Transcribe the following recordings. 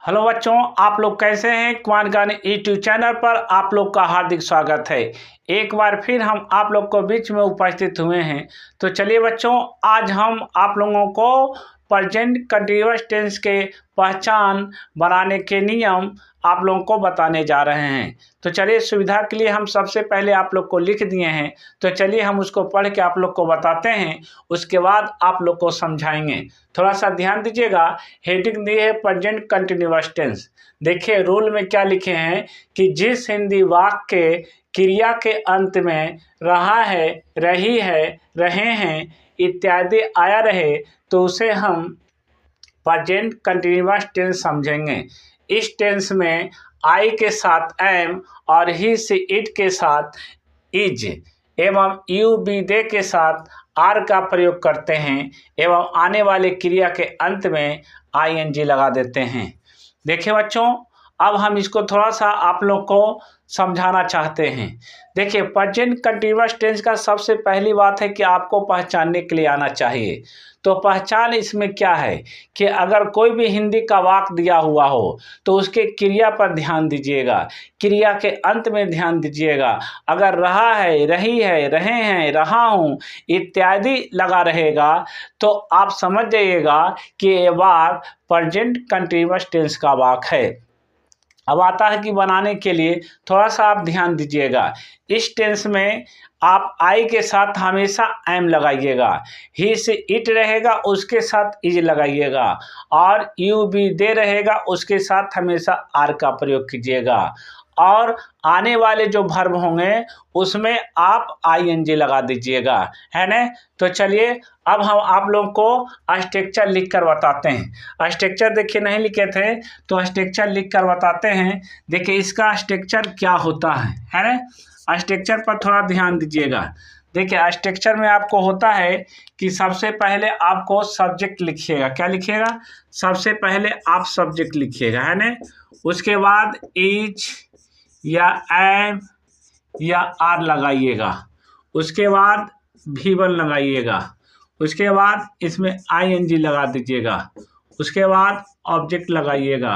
Hello बच्चों, आप लोग कैसे हैं। कुमार ज्ञान यूट्यूब चैनल पर आप लोग का हार्दिक स्वागत है। एक बार फिर हम आप लोग को बीच में उपस्थित हुए हैं। तो चलिए बच्चों, आज हम आप लोगों को प्रेजेंट कंटीन्यूअस टेंस के पहचान बनाने के नियम आप लोगों को बताने जा रहे हैं। तो चलिए, सुविधा के लिए हम सबसे पहले आप लोग को लिख दिए हैं, तो चलिए हम उसको पढ़ के आप लोग को बताते हैं, उसके बाद आप लोग को समझाएंगे। थोड़ा सा ध्यान दीजिएगा। हेडिंग दी है प्रेजेंट कंटीन्यूअस टेंस। देखिए रूल में क्या लिखे हैं कि जिस हिंदी वाक्य के क्रिया के अंत में रहा है, रही है, रहे हैं इत्यादि आया रहे तो उसे हम प्रेजेंट कंटीन्यूअस टेंस समझेंगे। इस टेंस में आई के साथ एम और ही से इट के साथ इज एवं यू बी दे के साथ आर का प्रयोग करते हैं एवं आने वाले क्रिया के अंत में आईएनजी लगा देते हैं। देखिए बच्चों, अब हम इसको थोड़ा सा आप लोग को समझाना चाहते हैं। देखिए, प्रेजेंट कंटीन्यूअस टेंस का सबसे पहली बात है कि आपको पहचानने के लिए आना चाहिए। तो पहचान इसमें क्या है कि अगर कोई भी हिंदी का वाक्य दिया हुआ हो तो उसके क्रिया पर ध्यान दीजिएगा, क्रिया के अंत में ध्यान दीजिएगा। अगर रहा है, रही है, रहे हैं, रहा हूँ इत्यादि लगा रहेगा तो आप समझ जाइएगा कि ये वाक्य प्रेजेंट कंटीन्यूअस टेंस का वाक्य है। अब आता है कि बनाने के लिए थोड़ा सा आप ध्यान दीजिएगा। इस टेंस में आप आई के साथ हमेशा एम लगाइएगा, ही से इट रहेगा उसके साथ इज लगाइएगा, और यू बी दे रहेगा उसके साथ हमेशा आर का प्रयोग कीजिएगा, और आने वाले जो वर्ब होंगे उसमें आप आईएनजी लगा दीजिएगा, है ना। तो चलिए अब हम आप लोगों को स्ट्रक्चर लिख कर बताते हैं। स्ट्रक्चर देखिए नहीं लिखे थे तो स्ट्रक्चर लिख कर बताते हैं। देखिए इसका स्ट्रक्चर क्या होता है ना। स्ट्रक्चर पर थोड़ा ध्यान दीजिएगा। देखिए स्ट्रक्चर में आपको होता है कि सबसे पहले आपको सब्जेक्ट लिखिएगा। क्या लिखिएगा? सबसे पहले आप सब्जेक्ट लिखिएगा, है ना। उसके बाद इज या एम या आर लगाइएगा, उसके बाद भी1 लगाइएगा, उसके बाद इसमें आईएनजी लगा दीजिएगा, उसके बाद ऑब्जेक्ट लगाइएगा,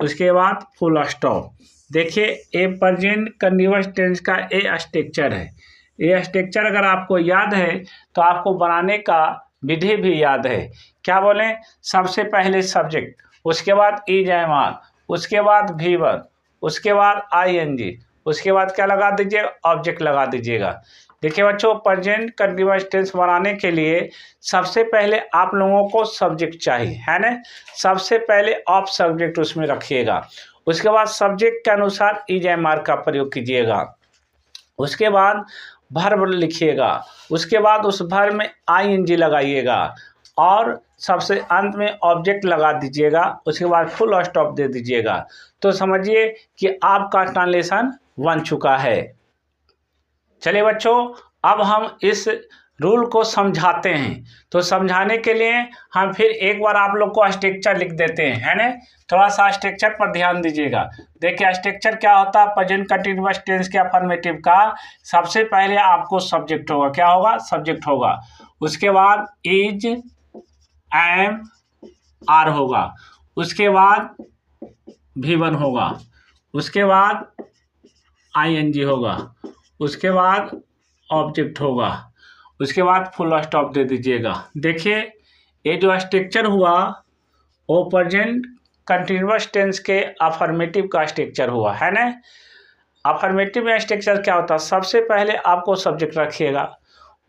उसके बाद फुल स्टॉप। देखिए ये प्रेजेंट कंटीन्यूअस टेंस का ये स्ट्रक्चर है। ये स्ट्रक्चर अगर आपको याद है तो आपको बनाने का विधि भी याद है। क्या बोलें? सबसे पहले सब्जेक्ट, उसके बाद इज एम आर, उसके बाद भी1, उसके बाद आईएनजी, उसके बाद क्या लगा दीजिएगा? ऑब्जेक्ट लगा दीजिएगा। देखिए बच्चों, प्रेजेंट कंटीन्यूअस टेंस बनाने के लिए सबसे पहले आप लोगों को सब्जेक्ट चाहिए, है ना। सबसे पहले आप सब्जेक्ट उसमें रखिएगा, उसके बाद सब्जेक्ट के अनुसार इज एम आर का प्रयोग कीजिएगा, उसके बाद वर्ब लिखिएगा, उसके बाद उस वर्ब में आईएनजी लगाइएगा और सबसे अंत में ऑब्जेक्ट लगा दीजिएगा, उसके बाद फुल स्टॉप दे दीजिएगा। तो समझिए कि आपका ट्रांसलेशन बन चुका है। चलिए बच्चों, अब हम इस रूल को समझाते हैं। तो समझाने के लिए हम फिर एक बार आप लोग को स्ट्रक्चर लिख देते हैं, है ना। थोड़ा सा स्ट्रक्चर पर ध्यान दीजिएगा। देखिए स्ट्रक्चर क्या होता है प्रेजेंट कंटीन्यूअस टेंस के अफर्मेटिव का। सबसे पहले आपको सब्जेक्ट होगा। क्या होगा? सब्जेक्ट होगा, उसके बाद इज एम आर होगा, उसके बाद भी1 होगा, उसके बाद आईएनजी होगा, उसके बाद ऑब्जेक्ट होगा, उसके बाद फुल स्टॉप दे दीजिएगा। देखिए ये जो स्ट्रक्चर हुआ वो प्रेजेंट कंटीन्यूअस टेंस के अफर्मेटिव का स्ट्रक्चर हुआ, है ना। अफर्मेटिव में स्ट्रक्चर क्या होता है? सबसे पहले आपको सब्जेक्ट रखिएगा,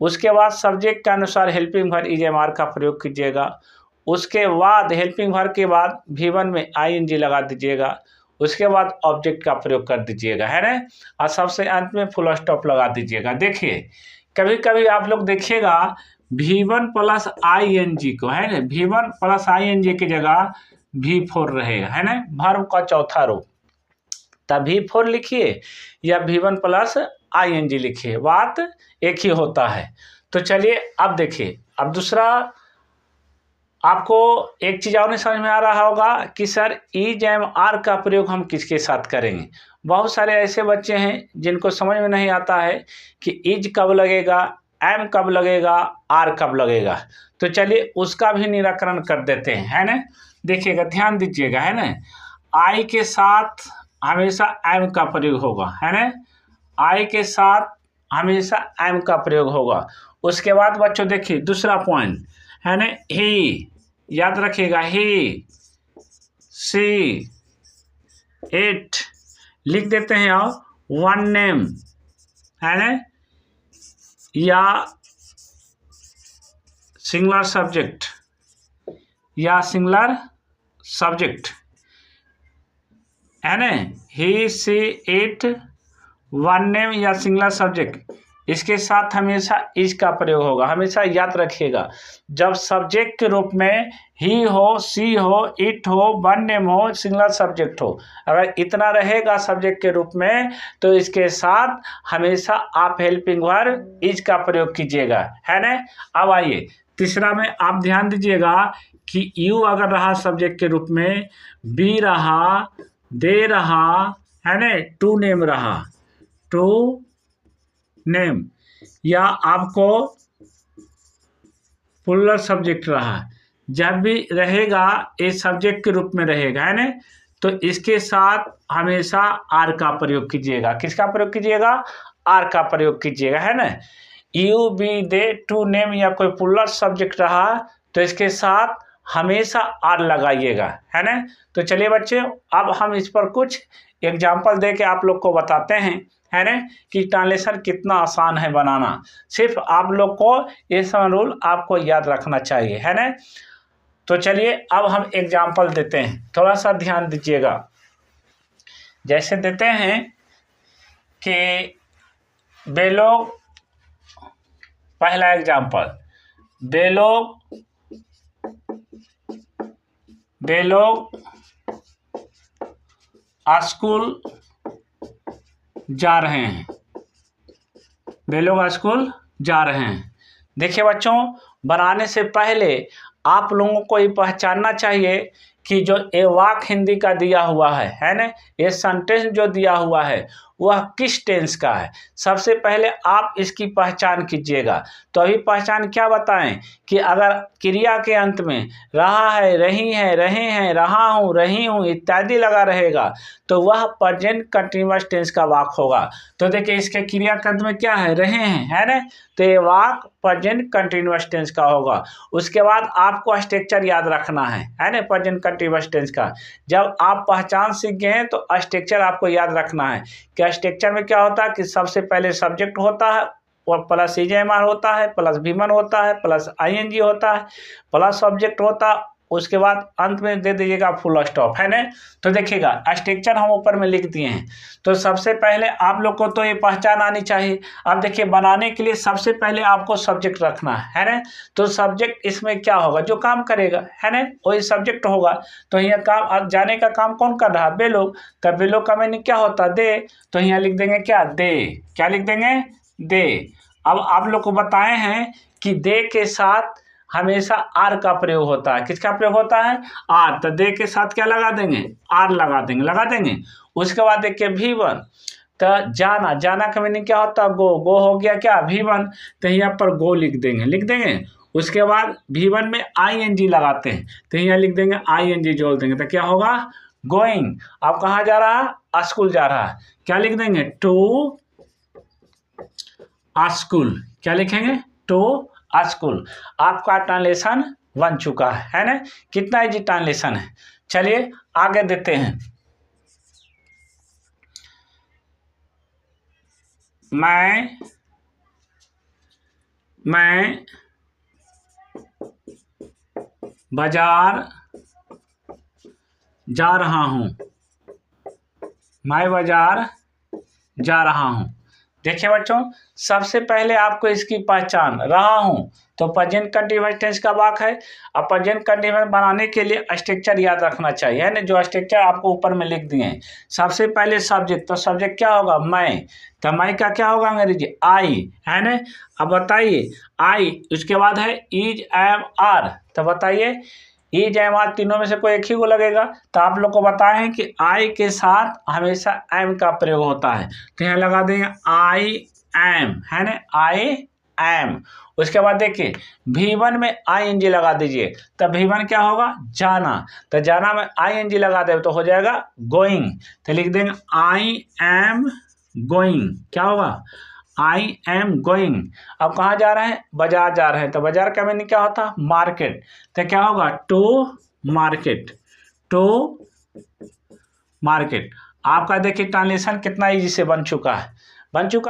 उसके बाद सब्जेक्ट के अनुसार helping verb is am are का प्रयोग कीजिएगा, उसके बाद हेल्पिंग वर्ब के बाद भी1 में आईएनजी लगा दीजिएगा, उसके बाद ऑब्जेक्ट का प्रयोग कर दीजिएगा, है ना। और सबसे अंत में फुल स्टॉप लगा दीजिएगा। देखिए कभी कभी आप लोग देखिएगा भी1 प्लस आईएनजी को, है ना, भी1 प्लस आईएनजी की जगह भी4 रहेगा, है ना, वर्ब का चौथा रूप। तब भी4 लिखिए या भी1 प्लस आईएनजी लिखिए, बात एक ही होता है। तो चलिए अब देखिए, अब दूसरा आपको एक चीज़ और नहीं समझ में आ रहा होगा कि सर इज एम आर का प्रयोग हम किसके साथ करेंगे। बहुत सारे ऐसे बच्चे हैं जिनको समझ में नहीं आता है कि इज कब लगेगा, एम कब लगेगा, आर कब लगेगा। तो चलिए उसका भी निराकरण कर देते हैं, है ना। देखिएगा, ध्यान दीजिएगा, है ना। आई के साथ हमेशा एम का प्रयोग होगा, है ना। आई के साथ हमेशा एम का प्रयोग होगा। उसके बाद बच्चों देखिए दूसरा पॉइंट है ना, ही, याद रखिएगा, ही, सी, इट लिख देते हैं और वन नेम, है ना, या सिंगुलर सब्जेक्ट, या सिंगुलर सब्जेक्ट, है ना, ही, सी, इट, वन नेम या सिंगुलर सब्जेक्ट, इसके साथ हमेशा इज का प्रयोग होगा। हमेशा याद रखिएगा, जब सब्जेक्ट के रूप में ही हो, सी हो, इट हो, वन नेम हो, सिंगुलर सब्जेक्ट हो, अगर इतना रहेगा सब्जेक्ट के रूप में तो इसके साथ हमेशा आप हेल्पिंग वर्ब इज का प्रयोग कीजिएगा, है ना। अब आइए तीसरा में आप ध्यान दीजिएगा कि यू अगर रहा सब्जेक्ट के रूप में, बी रहा, दे रहा, है ना, टू नेम रहा, टू नेम, या आपको प्लूरल सब्जेक्ट रहा, जब भी रहेगा ये सब्जेक्ट के रूप में रहेगा, है ना, तो इसके साथ हमेशा आर का प्रयोग कीजिएगा। किसका प्रयोग कीजिएगा? आर का प्रयोग कीजिएगा, है ना। You, we, they, two name या कोई प्लूरल सब्जेक्ट रहा तो इसके साथ हमेशा आर लगाइएगा, है ना। तो चलिए बच्चे अब हम इस पर कुछ एग्जाम्पल दे के आप लोग को बताते हैं, है ना, कि ट्रांसलेशन कितना आसान है बनाना। सिर्फ आप लोग को ये सब रूल आपको याद रखना चाहिए, है ना। तो चलिए अब हम एग्जाम्पल देते हैं, थोड़ा सा ध्यान दीजिएगा। जैसे देते हैं कि वे लोग, पहला एग्जाम्पल, वे लोग स्कूल जा रहे हैं, वे लोग स्कूल जा रहे हैं। देखिए बच्चों, बनाने से पहले आप लोगों को ये पहचानना चाहिए कि जो ये वाक्य हिंदी का दिया हुआ है ना, ये सेंटेंस जो दिया हुआ है वह किस टेंस का है। सबसे पहले आप इसकी पहचान कीजिएगा। तो अभी पहचान क्या बताएं कि अगर क्रिया के अंत में रहा है, रही है, रहे हैं, रहा हूँ, रही हूँ इत्यादि लगा रहेगा तो वह प्रेजेंट कंटिन्यूअस टेंस का वाक्य होगा। तो देखिए इसके क्रिया के अंत में क्या है? रहे हैं, है ना, तो ये वाक्य प्रेजेंट कंटिन्यूअस टेंस का होगा। उसके बाद आपको स्ट्रक्चर याद रखना है ना, प्रेजेंट कंटिन्यूअस टेंस का। जब आप पहचान सीख गए हैं तो स्ट्रक्चर आपको याद रखना है कि स्ट्रक्चर में क्या होता है कि सबसे पहले सब्जेक्ट होता है और प्लस ईजेएमआर होता है, प्लस वीमन होता है, प्लस आईएनजी होता है, प्लस सब्जेक्ट होता है, उसके बाद अंत में दे दीजिएगा फुल स्टॉप, है ना। तो देखिएगा स्ट्रक्चर हम ऊपर में लिख दिए हैं। तो सबसे पहले आप लोग को तो ये पहचान आनी चाहिए। अब देखिए बनाने के लिए सबसे पहले आपको सब्जेक्ट रखना है ना। तो सब्जेक्ट इसमें क्या होगा? जो काम करेगा, है ना, वही सब्जेक्ट होगा। तो यहाँ काम जाने का काम कौन कर रहा है? वे लोग। तब वे लोग का मीनिंग क्या होता है? दे। तो यहाँ लिख देंगे क्या? दे। क्या लिख देंगे? दे। अब आप लोग को बताए हैं कि दे के साथ हमेशा आर का प्रयोग होता है। किसका प्रयोग होता है? आर। तो दे के साथ क्या लगा देंगे? आर लगा देंगे। उसके बाद देखिए V1, तो जाना, जाना का मीनिंग क्या होता है? गो। गो हो गया क्या? V1। तो यहाँ पर गो लिख देंगे। उसके बाद V1 में ING लगाते हैं तो यहाँ लिख देंगे ING जोड़ देंगे तो क्या होगा? गोइंग। अब कहाँ जा रहा है? स्कूल जा रहा है। क्या लिख देंगे? To school. क्या लिखेंगे? To school. आपका ट्रांसलेशन बन चुका है ना। कितना इजी ट्रांसलेशन है। चलिए आगे देते हैं। मैं बाजार जा रहा हूँ। मैं बाजार जा रहा हूँ। देखिए बच्चों, सबसे पहले आपको इसकी पहचान, रहा हूँ तो प्रेजेंट कंटिन्यूअस टेंस का वाक्य है। अब प्रेजेंट कंटिन्यूअस बनाने के लिए स्ट्रक्चर याद रखना चाहिए, है ना, जो स्ट्रक्चर आपको ऊपर में लिख दिए हैं। सबसे पहले सब्जेक्ट, तो सब्जेक्ट क्या होगा? मैं। तो मैं का क्या होगा अंग्रेजी? आई, है ना। अब बताइए आई, उसके बाद है इज, एम, आर। तो बताइए इज, एम, आर तीनों में से कोई एक ही को लगेगा। तो आप लोग को बताए हैं कि आई के साथ हमेशा एम का प्रयोग होता है। तो यहाँ लगा देंगे आई एम, है ना, आई एम। उसके बाद देखिए V1 में ING लगा दीजिए, तब V1 क्या होगा, जाना। तो जाना में ING लगा दे तो हो जाएगा गोइंग। तो लिख देंगे आई एम गोइंग। क्या होगा, आई एम गोइंग। अब कहाँ जा रहे हैं, बाजार जा रहे हैं। तो बाजार का मीनिंग क्या होता है, मार्केट। तो क्या होगा, टू मार्केट, टू मार्केट। आपका देखिए ट्रांसलेशन कितना इजी से बन चुका है,